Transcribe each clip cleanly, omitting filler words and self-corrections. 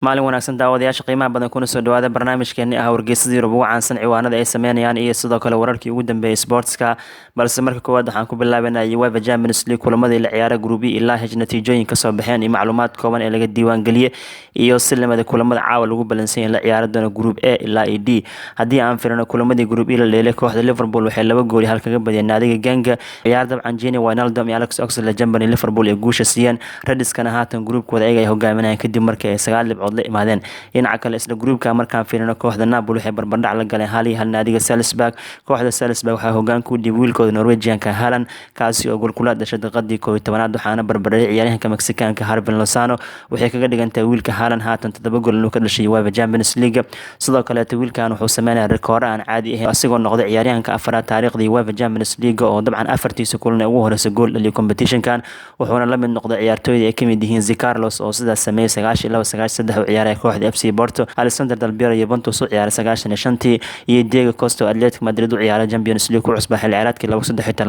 maalin wanaagsan daawadayaasha qiimaha badan kuna soo dhawaada barnaamijkeeni ah wargeysadii Yurub ugu caansan ciwaanada ay sameynayaan iyo sidoo kale wararkii ugu dambeeyay sportska balse marka koowaad waxaan ku bilaabanaa UEFA Champions League kulamadii la ciyaaray gruubi ilaa hej natiijooyin ka soo baxeen iyo macluumaad kooban ee laga diiwaan galiyay iyo silmada kulamada caawa lagu balansan yahay la ciyaari doono group A ilaa D haddii aan firino kulamadii group E la leelay kooxda Liverpool waxay laba gool hal kaga badiyeen naadiga Genga ciyaar dabcan Gini Wijnaldum iyo Alex Oxlade-Chamberlain Liverpool ee guusha siiyeen Rediskana haatan groupkooda ay hogaaminayaan kadib markii ay 9 dhibcood la imaadeen dhinaca kale isla groupka markaan fiirino kooxda Napoli waxay barbardhac la galeen hal iyo hal naadiga Salzburg kooxda Salzburg waxaa hoggaan ku dhib wiilkooda Norwegian-ka Haaland kaasi oo gool kula dhashay daqiiqadii 11aad waxaana barbardhacay ciyaaryahanka Mexican-ka Hirving Lozano waxay kaga dhigantahay wiilka Haaland haatan 7 gool inuu ka dhashay UEFA Champions League sidoo kale wiilkan wuxuu sameeyay rikoor aan caadi ahayn asigoo noqday ciyaaryahanka afraad taariikhda UEFA Champions League oo dabcan afartiisa kulan ugu horeysay gool dhaliyo competition-kan wuxuuna la mid noqday ciyaartooyda ay kamid yihiin Zé Carlos oo sidaas sameeyay 92-93 ciyaar kooxda FC Porto Alessandro Del Piero Juventus u ciyaaray 95 iyo Diego Costa oo Atletico Madrid u ciyaaray Champions League ku cusbaa xilli ciyaareedkii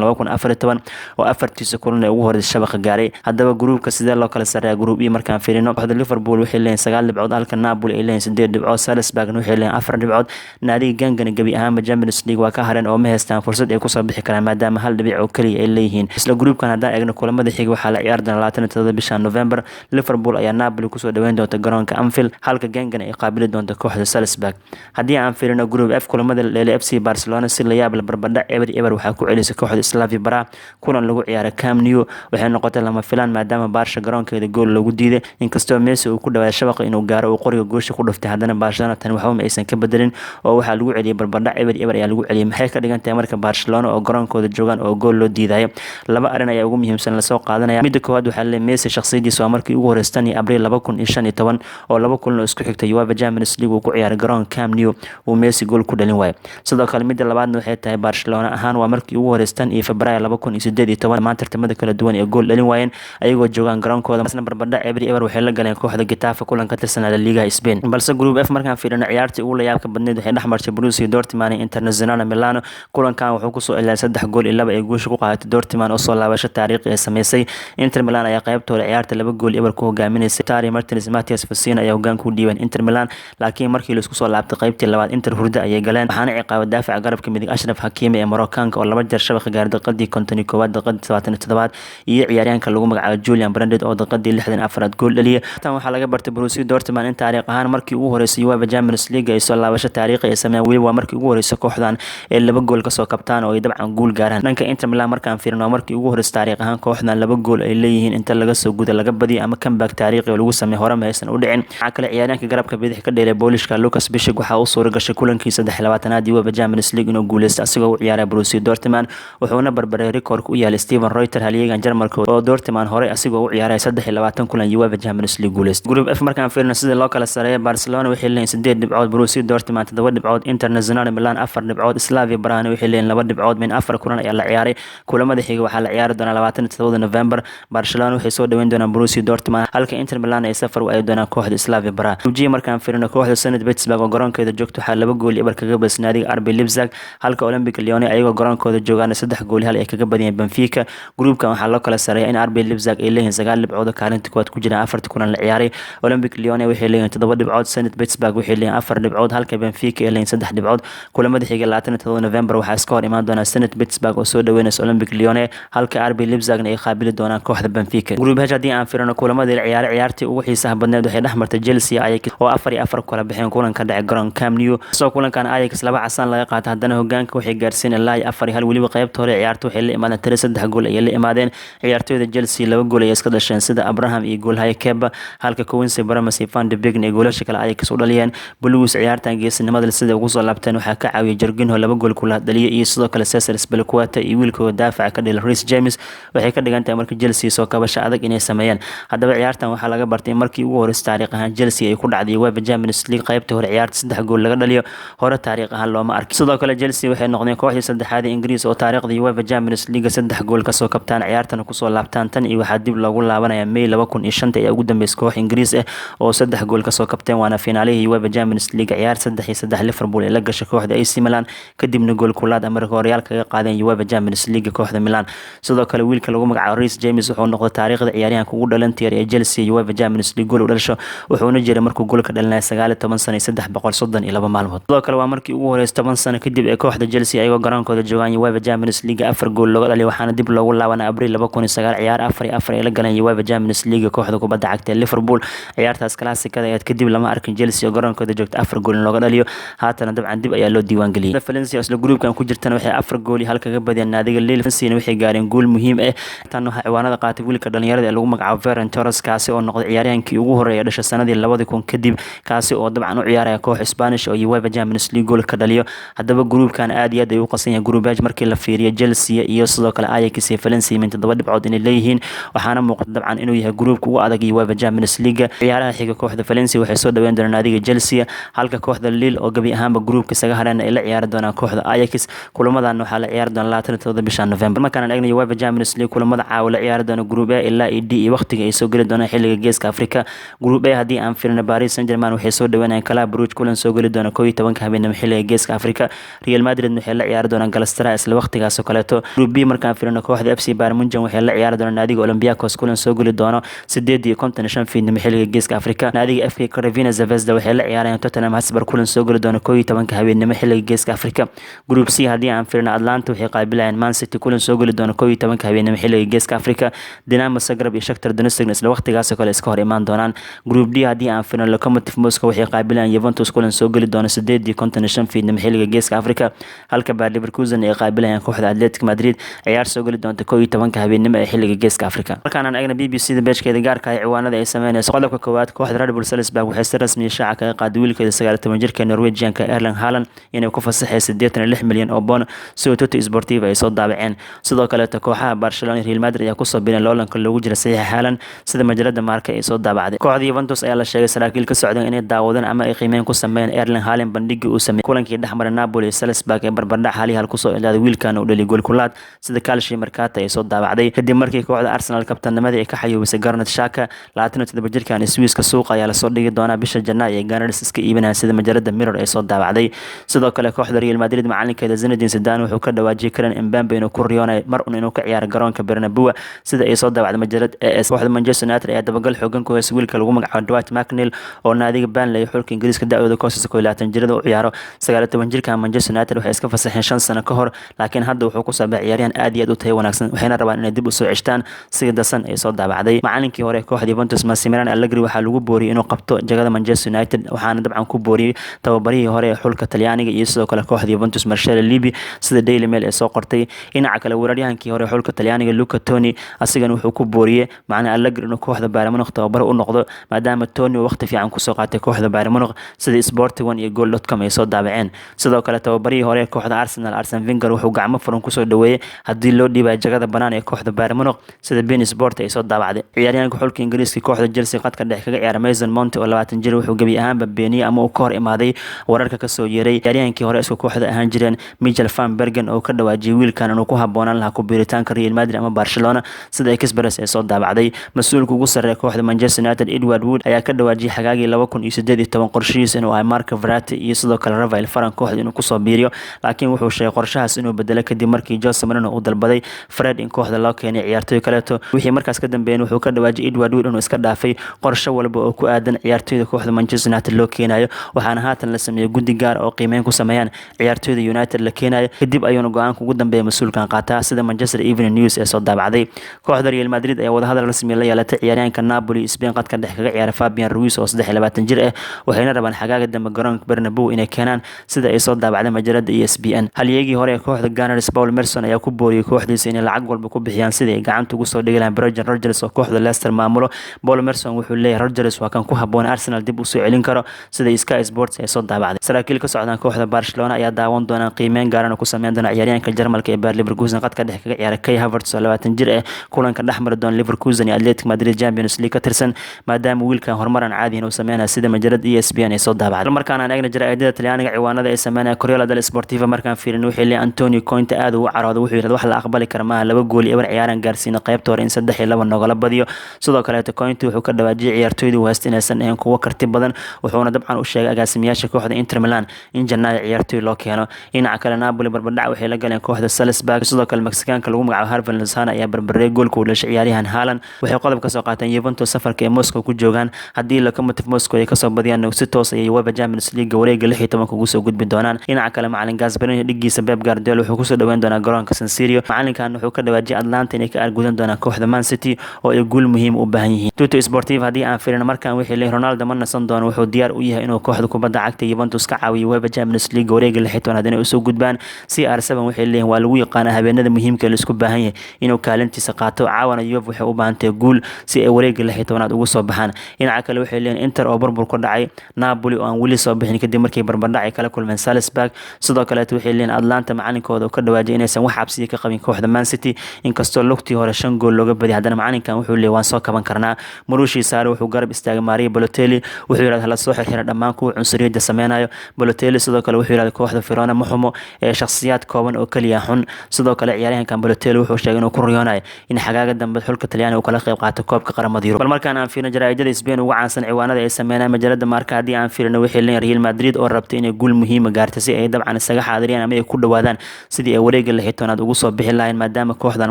2013-2014 oo afartiisa kulan ugu horeysay shabaqa gaaray haddaba groupka sidee loo kala sareeyaa group E markaan fiirino kooxda Liverpool waxay leeyihiin 9 dhibcood halka Napoli ay leeyihiin 8 dhibcood Salzburg waxay leeyihiin 4 dhibcood naadiga Gangana gabi ahaan Champions League waa ka hareen oo ma haystaan fursad ay ku soo bixi karaan maadaama hal dhibic oo kaliya ay leeyihiin isla groupkan haddaan eegno kulamada xiga waxaa la ciyaari doona 27 bisha November Liverpool ayaa Napoli ku soo dhaweyn doonta garoonka Anfield halka Gangana ay qaabili doonto kooxda Salzburg haddii aan fiirino group F kulamada leelay FC Barcelona si la yaab la barbardhac eber waxaa ku celisay kooxda Slavia Praha kulan lagu ciyaaray Camp Nou waxay noqotay lama filaan maadaama Barca garoonkeeda gool lagu diiday inkastoo Messi uu ku dhawaaday shabaqa inuu gaaro uu qoriga goosha ku dhuftay haddana Barcelona tan waxba ma aysan ka bedelin oo waxaa lagu celiyay barbardhac eber ayaa lagu celiyay maxay ka dhigan tahay marka Barcelona oo garoonkooda joogan oo gool loo diidayo laba arin ayaa ugu muhiimsan la soo qaadanaya midda koowaad waxaa la Messi shakhsiyadiisa waa markii ugu horeystay Abriil 2015 oo laba kulan oo isku xigtay UEFA Champions League uu ku ciyaaray garoonka Camp Nou uu Messi gool ku dhalin waayay sidoo kale midda labaadna waxay tahay Barcelona ahaan waa markii ugu horeystay Febraayo 2018 maanta tartamada kala duwan ee gool dhalin waayeen ayagoo joogan garoonkooda isna barbardhac eber waxay la galeen kooxda Getafe kulan ka tirsan La Liga Spain balse group F markaan fiirino ciyaartii ugu la yaabka badneed waxay dhexmartay Borussia Dortmund iyo Internazionale Milano kulankan wuxuu ku soo ilaaliyay 3 gool iyo 2 ay guusha ku qaadatay Dortmund oo soo laabasho taariikhi ay sameysay Inter Milan ayaa qaybtooda ciyaarta 2 gool eber ku hogaaminaysay Tari Martinez Matias Vecino ayaa hoggaan ku dhiibeen Inter Milan laakiin markii la isku soo laabtay qaybtii labaad Inter hurda ayay galeen waxaana ciqaabay daafaca garabka midig Ashraf Hakimi ee Moroccan oo laba jeer shabaqa gaaray daqiiqadii 51 daqiiqadii 77 iyo ciyaaryahanka lagu magacaabo Julian Brandt oo daqiiqadii 64 gool dhaliyay tan waxaa laga bartay Borussia Dortmund in taariikh ahaan markii ugu horeysay UEFA Champions League ay soo laabasho taariikhi ay sameeyeen weli waa markii ugu horeysay kooxdan ee 2 gool ka soo kabtaan oo ay dabcan gool gaaraan dhanka Inter Milan markaan fiirino markii ugu horeysay taariikh ahaan kooxdan 2 gool ay leeyihiin inta laga soo gudo laga badiyo ama comeback taariikhi oo lagu sameeyay hore ma aysan u dhicin waxa kale ciyaaryahanka garabka bidix ka dheelay Boolishka Lucas Piszczek waxa uu soo gashay kulankii 23aad UEFA Champions League inuu guuleystay asagoo u ciyaaray Borussia Dortmund wuxuuna barbaray record u yahay Steven Reuter halyeegan Jarmalka oo Dortmund hore asagoo u ciyaaray 23 kulan UEFA Champions League guuleystay group F markaan fiirino sida loo kala sareeyo Barcelona waxay leeyihiin 8 dhibcood Borussia Dortmund 7 dhibcood Internazionale Milan 4 dhibcood Slavia Praha waxay leeyihiin 2 dhibcood min 4 kulan ayaa la ciyaaray kulamada xiga waxaa la ciyaari doonaa 27 November Barcelona waxay soo dhaweyn doonaan Borussia Dortmund halka Inter Milan ay safar u aadi doonaan kooxda Slavia Praha uji markaan fiirino kooxda Zenit Petersburg oo garoonkeeda joogto waxaa 2 gool eber kaga badisay naadiga RB Leipzig halka Olympic Lyon ayagoo garoonkooda joogaan 3 gool hal ay kaga badiyeen Benfica groupkan waxaa loo kala sareeyay in RB Leipzig ay leeyihiin 9 dhibcood kaalinta koowaad ku jiraan 4 kulan la ciyaaray Olympic Lyon waxay leeyihiin 7 dhibcood Zenit Petersburg waxay leeyihiin 4 dhibcood halka Benfica ay leeyihiin 3 dhibcood kulamada xiga 27 November waxaa iska hor imaan doona Zenit Petersburg oo soo dhaweynaysa Olympic Lyon halka RB Leipzig ay qaabili doonaan kooxda Benfica group H hadii aan fiirino kulamada la ciyaaray ciyaartii ugu xiisaha badneed waxay dhexmartay Chelsea Ajax oo 4-4 kala bixeen kulanka dhacay garoonka Camp Nou soo kulankan Ajax 2 casaan laga qaatay haddana hoggaanka waxay gaarsiin ilaa 4-1 waliba qaybta hore ciyaartu waxay la imaadeen 3 gool ay la imaadeen ciyaartooyda Chelsea 2 gool ay iska dhasheen sida Abraham iyo goolhaye Keba halka Quincy Promes iyo Van de Beek ay goolasha kale Ajax u dhaliyeen Blues ciyaartan geesinimada sida ugu soo laabteen waxaa ka caawiyay Jorginho 2 gool kula dhaliyay iyo sidoo kale Cesar Spilicueta iyo wiilkooda daafaca ka dhilay Reece James waxay ka dhigan tahay markii Chelsea soo kabasho adag inay sameeyeen haddaba ciyaartan waxaa laga bartay markii ugu horeysay taariikh ahaan Chelsea ay ku dhacday UEFA Champions League qaybta hore ciyaarta 3 gool laga dhaliyo hore taariikh ahaan looma arkin sidoo kale Chelsea waxay noqdeen kooxdii saddexaad ee Ingiriis oo taariikhda UEFA Champions League 3 gool ka soo kabtaan ciyaartan ku soo laabtaan tan iyo waxaa dib loogu laabanaya May 2005 ee ugu dambeysay koox Ingiriis ah oo 3 gool ka soo kabteen waana finaalihii UEFA Champions League ciyaar 3-3 Liverpool ee la gashay kooxda AC Milan kadibna gool kulaad Amerika Real kaga qaadeen UEFA Champions League kooxda Milan sidoo kale wiilka lagu magacaabo Reece James wuxuu noqday taariikhda ciyaaryahanka ugu dhalantay ee Chelsea UEFA Champions League gool u dhasho wuxuuna jiray markuu goolka dhalinaya 19 sano iyo 332 maalmood. sidoo kale waa markii ugu horeysay 10 sano kadib ee kooxda Chelsea ayagoo garoonkooda joogaan UEFA Champions League 4 gool looga dhaliyay, waxaana dib loogu laabanay Abriil 2009 ciyaar 4-4 ay la galeen UEFA Champions League kooxda kubadda cagta Liverpool. ciyaartaas klaasikada ayaa kadib lama arkin Chelsea oo garoonkooda joogta 4 gool looga dhaliyo, haatana dabcan dib ayaa loo diiwaan geliyay. Valencia isla groupkan ku jirtana waxay 4 gool hal kaga badiyeen naadiga Lille. Valencia waxay gaareen gool muhiim ah, tan waxa ciwaanada qaatay wiilka dhalinyarada ee lagu magacaabo Ferran Torres, kaasi oo noqday ciyaaryahankii ugu horeeyay dhashay sanadii 2000 kadib, kaasi oo dabcan u ciyaaraya koox Spanish oo UEFA Champions League gool ka dhaliyo. haddaba groupkan aad iyo aad ay u qasan yahay groupage markii la fiiriyo Chelsea iyo sidoo kale Ajax iyo Valencia min 7 dhibcood inay leeyihiin, waxaana muuqata dabcan inuu yahay groupka ugu adag ee UEFA Champions League. ciyaaraha xiga kooxda Valencia waxay soo dhaweyn doonaan naadiga Chelsea, halka kooxda Lille oo gabi ahaanba groupka isaga hareen ay la ciyaari doonaan kooxda Ajax. kulamadan waxaa la ciyaari doona 27 bisha November. markaan eegno UEFA Champions League kulamada caawa la ciyaari doona group A ilaa D iyo waqtiga ay soo gali doonaan xilliga geeska Afrika. group A haddii aan fiirino Paris Saint-Germain waxay soo dhaweynayaan Club Brugge, kulan soo gali doona 11 habeenimo xilliga geeska Afrika. Real Madrid waxay la ciyaari doonaan Galatasaray isla waqtigaas oo kaleeto. group B markaan fiirino kooxda FC Bayern Munich waxay la ciyaari doonaan naadiga Olympiacos, kulan soo gali doono 8:55 fiidnimo xilliga geeska Afrika. naadiga FK Crvena Zvezda waxay la ciyaarayaan Tottenham Hotspur, kulan soo gali doono 11 habeenimo xilliga geeska Afrika. group C haddii aan fiirino Atlanta waxay qaabilayaan Man City, kulan soo gali doono 11 habeenimo xilliga geeska Afrika. Dinamo Zagreb iyo Shakhtar Donetsk isla waqtigaas oo kale iska hor imaan doonaan. group D haddii aan fiirino Lokomotiv Moscow waxay qaabilayaan Juventus, kulan soo gali doono 8:55 fiidnimo xilliga geeska Afrika, halka Bayer Leverkusen ay qaabilayaan kooxda Atletico Madrid, ciyaar soo gali doonta 11 habeenimo ee xilliga geeska Afrika. markaan aan eegno BBC da page-keeda gaarka ah ciwaanada ay sameynayso qodobka koowaad, kooxda Red Bull Salzburg waxay si rasmi ah shaaca kaga qaaday wiilkeeda 19 jirka Norwegian-ka Erling Haaland inay ku fasaxay 86 milyan oo pound si Tutto Sportivo ay soo daabaceen. sidoo kale kooxaha Barcelona iyo Real Madrid ayaa ku soo biireen loolanka loogu jira saxiixa Haaland sida majalada Marca ay soo daabacday. kooxda Juventus ayaa la sheegay saraakiil ka socdeen inay daawadeen ama ay qiimeyn ku sameeyeen Erling Haaland bandhigii uu sameeyay kulankii dhexmaray Napoli iyo Salzburg ee barbardhac hal ku soo ilaaday wiilkan uu dhaliyay gool kulaad sida Calcio Mercato ay soo daabacday. kadib markii kooxda Arsenal kabtanimada ay ka xayuubisay Granit Xhaka, 27 jirkan Swiss-ka suuqa ayaa la soo dhigi doonaa bisha Janaayo ee Gunners iska iibinayaan sida majalada Mirror ay soo daabacday. sidoo kale kooxda Real Madrid macalinkeeda Zinedine Zidane wuxuu ka dhawaajiyay Kylian Mbappe inuu ku riyoonayo mar inuu ka ciyaaro garoonka Bernabeu sida ay soo daabacday majalada AS. kooxda Manchester United ayaa dabagal xoogan ku haysa wiilka lagu magacaabo Dwight McNeil oo naadiga Burnley xulka Ingiriiska da'dooda ka hooseysa 22 jirada u ciyaaro. 19 jirkan Manchester United waxay iska fasaxeen 5 sano ka hor, laakiin hadda wuxuu ku saabay ciyaaryahan aad iyo aad u tayo wanaagsan, waxayna rabaan inay dib u soo ceshtaan sida dasan ay soo daabacday. macalinkii hore kooxda Juventus Massimiliano Allegri waxaa lagu booriyay inuu qabto jagada Manchester United, waxaana dabcan ku booriyay tababarihii hore ee xulka Talyaaniga iyo sidoo kale kooxda Juventus Marcelo Lippi sida Daily Mail ay soo qortay. dhinaca kale weeraryahankii hore xulka Talyaaniga Luca Toni asigana wuxuu ku booriyay macna Allegri inuu kooxda Bayern Munich tababar u noqdo maadaama Toni waqti fiican ku soo qaatay kooxda Bayern Munich sida Sport1 iyo Goal.com ay soo daabaceen. sidoo kale tababarihii hore kooxda Arsenal Arsene Wenger wuxuu gacmo furan ku soo dhaweeyay haddii loo dhiibay jagada banaan ee kooxda Bayern Munich sida Bein Sport ay soo daabacday. ciyaaryahanka xulka Ingiriiska kooxda Chelsea qadka dhex kaga ciyaara Mason Mount oo 20 jir wuxuu gabi ahaanba beeniyay ama uu ka hor imaaday wararka ka soo yeeray ciyaaryahankii hore isku kooxda ahaan jireen Michael van Bergen oo ka dhawaajiyay wiilkan inuu ku haboonaan lahaa ku biiritaanka Real Madrid ama Barcelona sida Express ay soo daabacday. mas-uulka ugu sarreeya kooxda Manchester United Edward Wood ayaa ka dhawaajiyay xagaagii 2018 qorshihiisa inuu ay Marco Verratti iyo sidoo kale Rafael Varane kooxda inuu ku soo biiriyo, laakiin wuxuu sheegay qorshahaas inuu bedelo kadib markii Jose Mourinho uu dalbaday Fred in kooxda loo keenay ciyaartoy kaleeto. wixii markaas ka dambeeyay wuxuu ka dhawaajiyay Edward Wood inuu iska dhaafay qorshe walba oo ku aadan ciyaartoyda kooxda Manchester United loo keenayo, waxaana haatan la sameeyay guddi gaar oo qiimeyn ku sameeyaan ciyaartoyda United la keenayo kadib ayuuna go'aanka ugu dambeeyay mas'uulkan qaataa sida Manchester Evening News ee soo daabacday. kooxda Real Madrid ayaa wadahadal rasmi la yeelatay ciyaaryahanka Napoli Spain qadka dhex kaga ciyaara Fabian Ruiz oo 23 jir ah, waxayna rabaan xagaaga dambe garoonka Bernabeu inay keenaan sida ay soo daabacday majalada ESPN. halyeegii hore ee kooxda Gunners Paul Merson ayaa ku booriyay kooxdiisa inay lacag walba ku bixiyaan sidii ay gacanta ugu soo dhigi lahayn Brendan Rodgers oo kooxda Leicester maamulo. Paul Merson wuxuu leeyahay Rodgers waa kan ku haboon Arsenal dib u soo celin karo sida Sky Sports ay soo daabacday. saraakiil ka socdaan kooxda Barcelona ayaa daawan doona qiimeyn gaaran oo ku sameyn doona ciyaaryahanka Jarmalka ee Bayer Leverkusen qadka dhex kaga ciyaara Kai Havertz oo 20 jir ah, kulanka dhexmari doona Leverkusen iyo Atletico Madrid Champions League ka tirsan maadaama wiilkan horumaran caadi ah uu sameeyay sida majalada ESPN ay soo daabacday. markaan aan eegna jaraa'idada Talyaaniga ciwaanada ay sameeyaan Corriere dello Sportivo markaan fiirin wixii leeyahay Antonio Conte aad uu carooday wuxuu yiraahday wax la aqbali karo ma 2 gool eber ciyaaran gaarsiina qaybta hore in 3-2 nogala badiyo. sidoo kale Conte wuxuu ka dhawaajiyay ciyaartoyda West inaysan ahayn kuwa karti badan, wuxuuna dabcan u sheegay agaasimayaasha kooxda Inter Milan in Janaayo ciyaartoy loo keeno. dhinaca kale Napoli barbardhac waxay la galeen kooxda Salzburg, sidoo kale Mexicaanka lagu magacaabo Harvey Lozano ayaa barbareey goolka u dhashay ciyaaryahan Haaland. waxay qodob ka soo qaateen Juventus safarka ee Moscow ku joogaan haddii Lokomotiv Moscow ay kasoo badiyaan si toos ay UEFA Champions League wareega 16 ugu soo gudbi doonaan. dhinaca kale macalin Gasperini dhigiisa Pep Guardiola wuxuu kusoo dhaweyn doonaa garoonka San Siro. macalinkan wuxuu ka dhawaajiyay Atlanta inay ka argudan doonaan kooxda Man City oo ay guul muhiim u baahan yihiin. Tutto Sportivo haddii aan fiirino markaan wixii leeyahay Ronaldo ma nasan doono, wuxuu diyaar u yahay inuu kooxda kubadda cagta Juventus ka caawiyo UEFA Champions League wareega 16 hadana u soo gudbaan. CR7 waxay leeyihiin waa lagu yaqaan habeenada muhiimka la isku baahan yahay inuu kaalintiisa qaato. caawana UEFA waxay u baahan tahay guul si ay wareega 16 ugu soo baxaan. dhinaca kale waxay leeyihiin Inter oo burbur ku dhacay, Napoli oo aan weli soo bixin kadib markii barbardhac ay kala kulmeen Salzburg. sidoo kale waxay leeyihiin Atlanta macalinkooda ka dhawaajay inaysan wax cabsi ka qabin kooxda Man City inkastoo lugtii hore 5 gool looga badiyay haddana macalinkan wuxuu leeyahay waan soo kaban karnaa. Marushi Sarri wuxuu garab istaagay Mario Balotelli, wuxuu yiraahdaa la soo xirxiray dhammaan kuwa cunsuriyada sameeynaayo. Balotelli sidoo kale wuxuu yiraahdaa kooxda Verona ma xumo ee shakhsiyaad kooban oo kaliya xun. sidoo kale ciyaaryahankan Balotelli wuxuu sheegay inuu ku riyoonayo in xagaaga dambe xulka Talyaaniga uu kala qayb qaato koobka qaramada Yurub. bal markaan aan fiirino jaraa'idada Spain ugu caansan ciwaanada ay sameynayaan majalada Marca haddii aan fiirino waxay leeyihiin Real Madrid oo rabtay inay guul muhiim ah gaarto si ay dabcan isaga xaadiriyaan ama ay ku dhawaadaan sidii ay wareega 16 ugu soo bixi lahayn maadaama kooxdan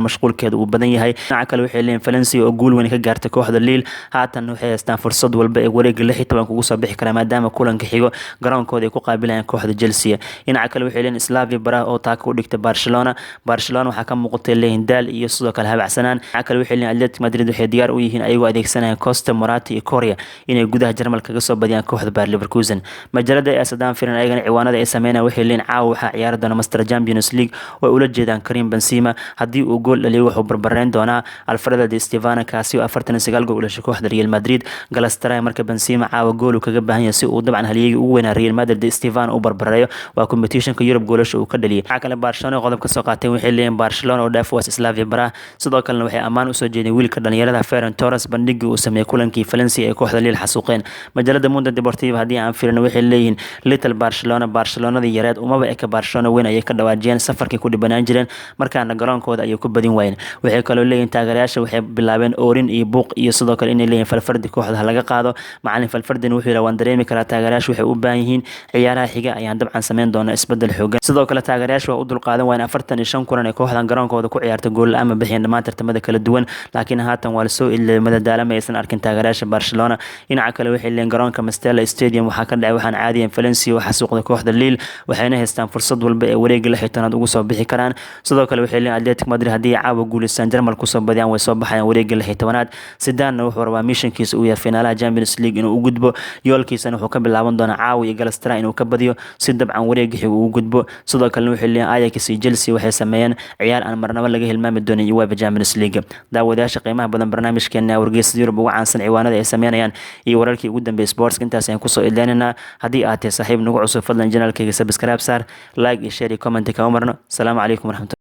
mashquulkeedu uu badan yahay. dhinaca kale waxay leeyihiin Valencia oo guul weyn ka gaartay kooxda Lille haatan waxay haystaan fursad walba ay wareega 16 ugu soo bixi karaan maadaama kulanka xigo garoonkooda ay ku qaabilayaan kooxda Chelsea. dhinaca kale waxay leeyihiin Slavia Praha oo taako u dhigtay Barcelona waxaa ka muuqatay leeyihiin daal iyo sidoo kale habacsanaan. dhinaca kale waxay leeyihiin Atletico Madrid waxay diyaar u yihiin ayagoo adeegsanaya Costa, Morata iyo Correa inay gudaha Jarmalka kaga soo badiyaan kooxda Bayer Leverkusen. majalada ay sadaan firin ayagana ciwaanada ay sameynayaan waxay leeyihiin caawa waxaa ciyaari doona Master Champions League oo ula jeedaan Karim Benzema haddii uu gool dhaliyo wuxuu barbareyn doonaa Alfredo Di Stefano kaasi oo 49 gool u dhashay kooxda Real Madrid. Galatasaray marka Benzema caawa gool uu kaga baahan yahay si uu dabcan halyeeyay ugu weynaa Real Madrid Di Stefano u barbareeyo waa competitionka Europe goolasha uu ka dhaliyay. waxa kale Barcelona qodob ka soo qaatay waxay leeyihiin Barcelona oo dhaaf was Slavia Praha sidoo kale waxay ammaan u soo jeedeen wiilka dhalinyarada Ferran Torres bandhigii uu sameeyay kulankii Valencia ee kooxda Lille xasuuqeen. majalada Mundo Deportivo haddii aan fiirino waxay leeyihiin Little Barcelonadii yareed umaba eka Barcelona weyn ayay ka dhawaajiyeen safarkii ku dhibanaan jireen markaana garoonkooda ayay ku badin waayeen. waxay kaloo leeyihiin taageerayaasha waxay bilaabeen oorin iyo buuq iyo sidoo kale inay leeyihiin Valverde kooxda laga qaado. macalin Valverde wuxuu yiraahdaa waan dareemi karaa taageerayaasha waxay u baahan yihiin ciyaaraha xiga ayaan dabcan sameyn doonaa isbedel xoogan. sidoo kale taageerayaasha waa u dulqaadan waayeen 45 kulan ee kooxdan garoonkooda ku ciyaartay gool la'aan bixiyeen dhammaan tartamada kala duwan laakiin haatan waa la soo ilaaliyay madadaalama aysan arkin taageerayaasha Barcelona. dhinaca kale waxay leeyihiin garoonka Mestalla Stadium waxaa ka dhacay waxaan caadiyan Valencia waxa suuqda kooxda Lille waxayna haystaan fursad walba ee wareega 16 ugu soo bixi karaan. sidoo kale waxay leeyihiin Atletico Madrid haddii caawa guuleystaan Jarmal ku soo badiyaan way soo baxayaan wareega 16aad. Zidane wuxuu rabaa missionkiisa uu yahay finaalaha Champions League inuu u gudbo yoolkiisana wuxuu ka bilaaban doonaa caawa iyo Galatasaray inuu ka badiyo si dabcan wareega xiga uu u gudbo. sidoo kale waxay leeyihiin Ajax iyo Chelsea waxay sameeyeen ciyaar aan marnaba laga hilmaami doonin UEFA Champions League. daawadayaasha qiimaha badan barnaamijkeena wargeysyada Yurub ugu caansan ciwaanada ay sameynayaan iyo wararkii ugu dambeeyay sports intaas ayaan ku soo ilaalinaa. haddii aad tahay saaxiib nagu cusub fadlan channelkayga subscribe saar like iyo share iyo comment ka marno. Assalaamu calaykum warahmatullahi